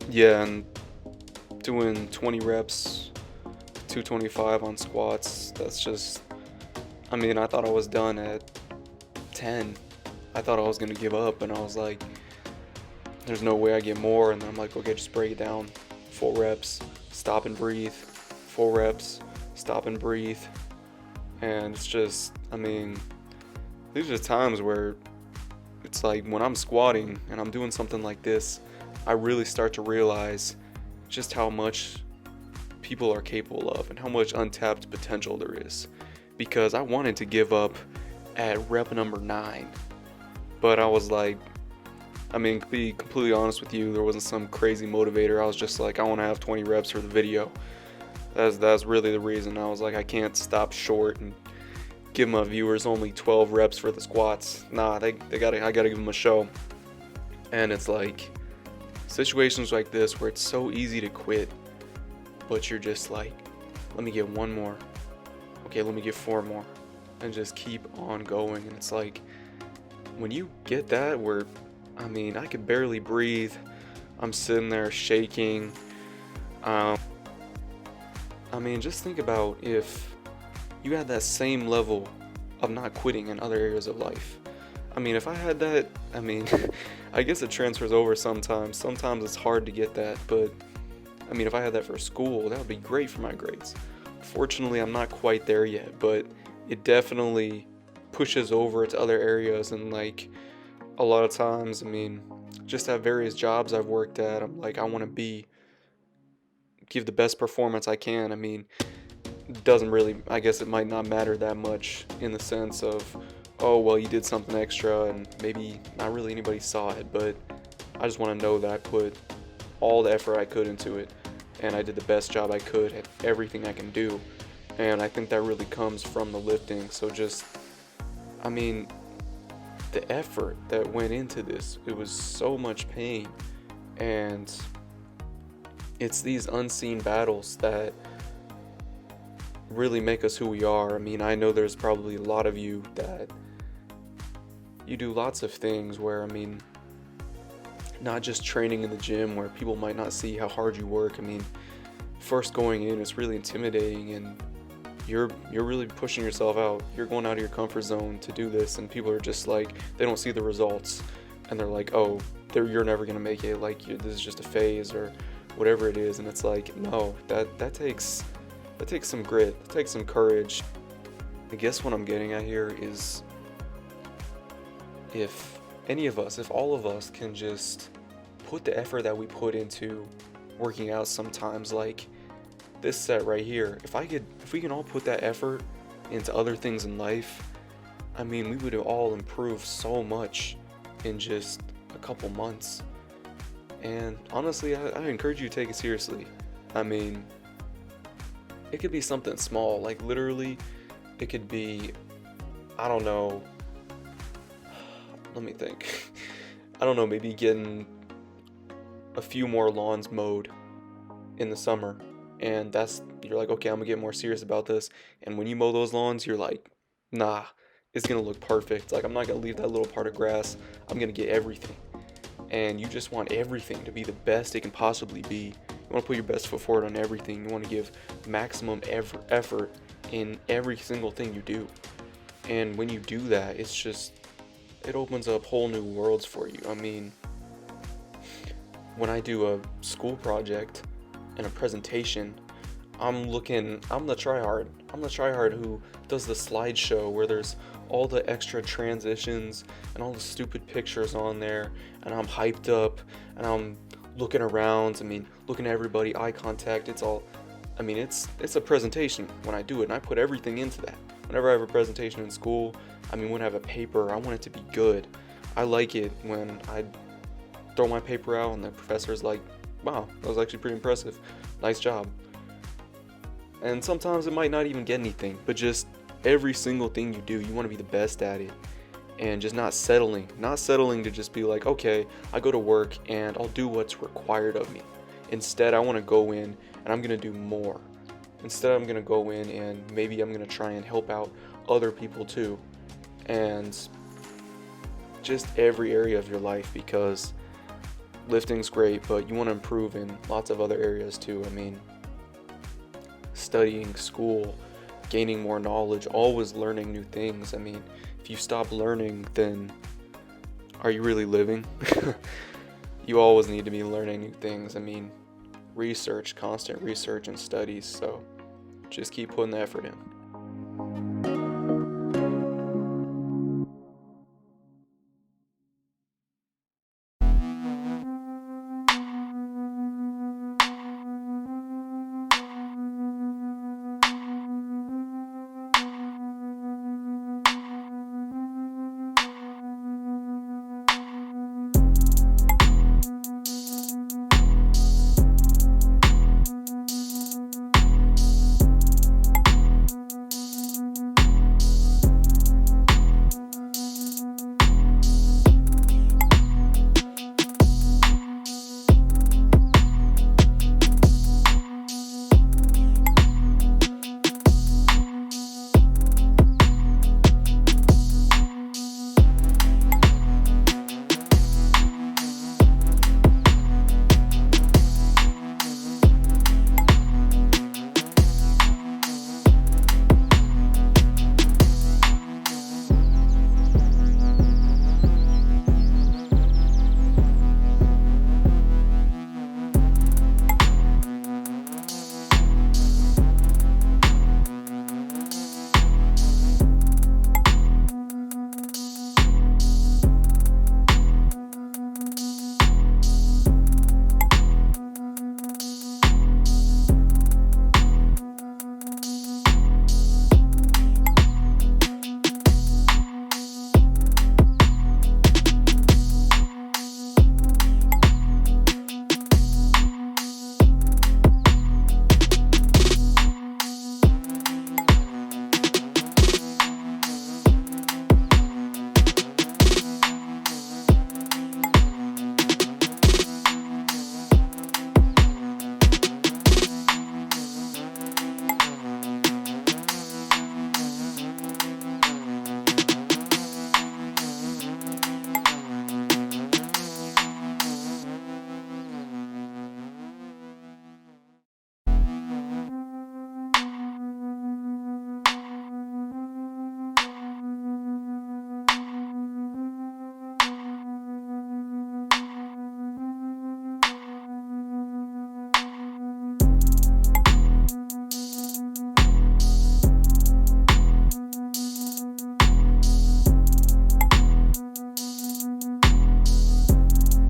Yeah, and doing 20 reps, 225 on squats, that's just, I mean, I thought I was done at 10. I thought I was gonna give up, and I was like, there's no way I get more. And then I'm like, okay, just break it down. 4 reps, stop and breathe. 4 reps, stop and breathe. And it's just, I mean, these are times where it's like when I'm squatting and I'm doing something like this, I really start to realize just how much people are capable of and how much untapped potential there is. Because I wanted to give up at rep number 9, but I was like, I mean, to be completely honest with you, there wasn't some crazy motivator. I was just like, I want to have 20 reps for the video. That's really the reason. I was like, I can't stop short and give my viewers only 12 reps for the squats. Nah, I gotta give them a show. And it's like situations like this where it's so easy to quit, but you're just like, let me get one more. Okay, let me get 4 more, and just keep on going. And it's like when you get that where, I mean, I could barely breathe. I'm sitting there shaking. Um, I mean, just think about if you had that same level of not quitting in other areas of life. I mean, if I had that, I mean, I guess it transfers over sometimes. Sometimes it's hard to get that, but I mean, if I had that for school, that would be great for my grades. Fortunately, I'm not quite there yet, but it definitely pushes over to other areas. And like a lot of times, I mean, just at various jobs I've worked at, I'm like, I want to give the best performance I can. I mean, doesn't really, I guess it might not matter that much in the sense of, oh, well, you did something extra and maybe not really anybody saw it, but I just want to know that I put all the effort I could into it and I did the best job I could at everything I can do. And I think that really comes from the lifting. So just, I mean, the effort that went into this, it was so much pain. And it's these unseen battles that really make us who we are. I mean, I know there's probably a lot of you that you do lots of things where, I mean, not just training in the gym where people might not see how hard you work. I mean, first going in, it's really intimidating and you're really pushing yourself out. You're going out of your comfort zone to do this, and people are just like, they don't see the results and they're like, oh, you're never gonna make it, like this is just a phase or whatever it is. And it's like, no, that takes some grit, that takes some courage. I guess what I'm getting at here is if any of us, if all of us can just put the effort that we put into working out sometimes, like this set right here, if we can all put that effort into other things in life, I mean, we would all improve so much in just a couple months. And honestly, I encourage you to take it seriously. I mean, it could be something small, like literally, it could be, I don't know, let me think. I don't know, maybe getting a few more lawns mowed in the summer. And you're like, okay, I'm gonna get more serious about this. And when you mow those lawns, you're like, nah, it's gonna look perfect. Like, I'm not gonna leave that little part of grass. I'm gonna get everything. And you just want everything to be the best it can possibly be. You want to put your best foot forward on everything. You want to give maximum effort in every single thing you do. And when you do that, it opens up whole new worlds for you. I mean, when I do a school project and a presentation, I'm the tryhard. I'm the tryhard who does the slideshow where there's all the extra transitions and all the stupid pictures on there, and I'm hyped up and I'm looking around. I mean, looking at everybody, eye contact. It's a presentation when I do it, and I put everything into that. Whenever I have a presentation in school, I mean, when I have a paper, I want it to be good. I like it when I throw my paper out and the professor's like, wow, that was actually pretty impressive. Nice job. And sometimes it might not even get anything, but just every single thing you do, you want to be the best at it. And just not settling to just be like, okay, I go to work and I'll do what's required of me. Instead, I want to go in and I'm going to do more. Instead, I'm going to go in and maybe I'm going to try and help out other people too. And just every area of your life, because lifting's great, but you want to improve in lots of other areas too. I mean, studying, school, gaining more knowledge, always learning new things. I mean, if you stop learning, then are you really living? You always need to be learning new things. I mean, research, constant research and studies. So just keep putting the effort in.